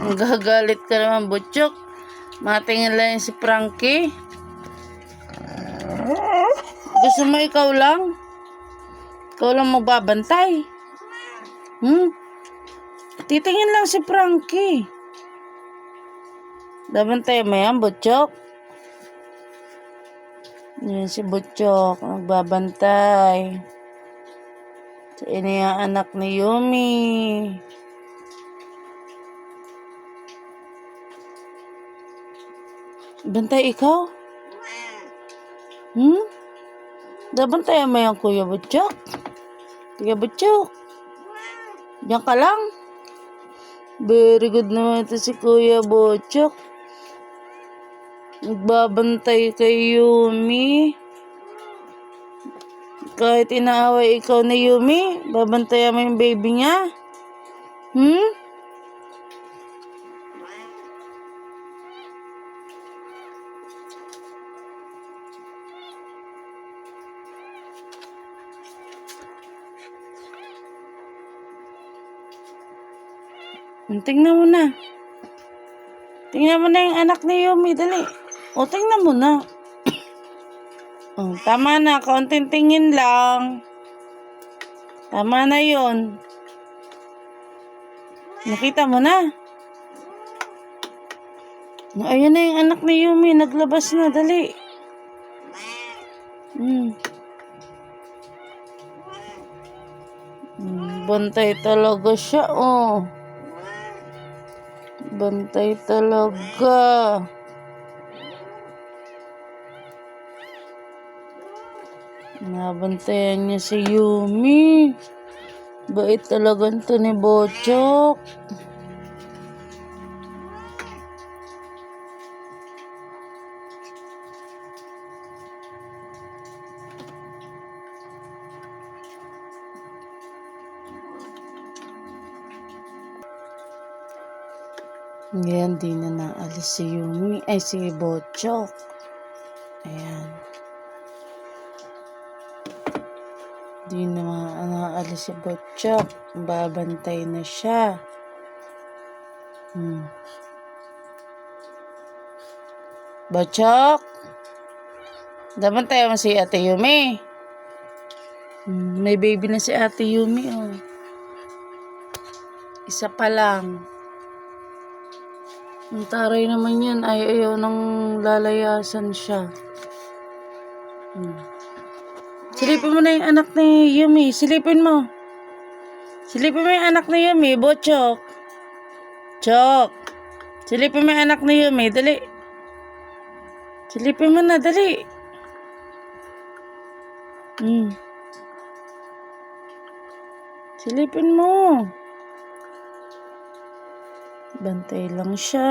Gagalit ka naman, Butchok. Matingin lang si Frankie. Gusto mo ikaw lang? Ikaw lang magbabantay. Titingin lang si Frankie. Babantay mo yan, Butchok? Yan si Butchok, nagbabantay. So, ini ang anak ni Yumi. Bantay ikaw? Dabantayan mo yan, Kuya Butchok? Kuya Butchok? Diyan ka lang? Very good naman ito si Kuya Butchok. Nagbabantay kay Yumi. Kahit inaaway ikaw ni Yumi, babantayan mo yung baby niya? Tingnan mo na. Tingnan mo na yung anak ni Yumi, dali. O, tingnan mo na. Oh, tama na, kaunting tingin lang. Tama na yun. Nakita mo na. Ayun na yung anak ni Yumi, naglabas na, dali. Bantay talaga siya, oh. Bantay talaga. Nabantayan niya si Yumi. Bait talaga ito ni Butchok. Ngayon, di na naalis si Yumi. Ay, si Butchok. Ayan. Di na naalis si Butchok. Babantay na siya. Butchok? Babantay mo si Ate Yumi. May baby na si Ate Yumi, oh. Isa pa lang. Ang taray naman yan, ayaw nang lalayasan siya. Silipin mo na yung anak ni Yumi. Silipin mo. Silipin mo yung anak ni Yumi, Butchok. Chok. Silipin mo yung anak ni Yumi, dali. Silipin mo na, dali. Silipin mo. Bantay lang siya.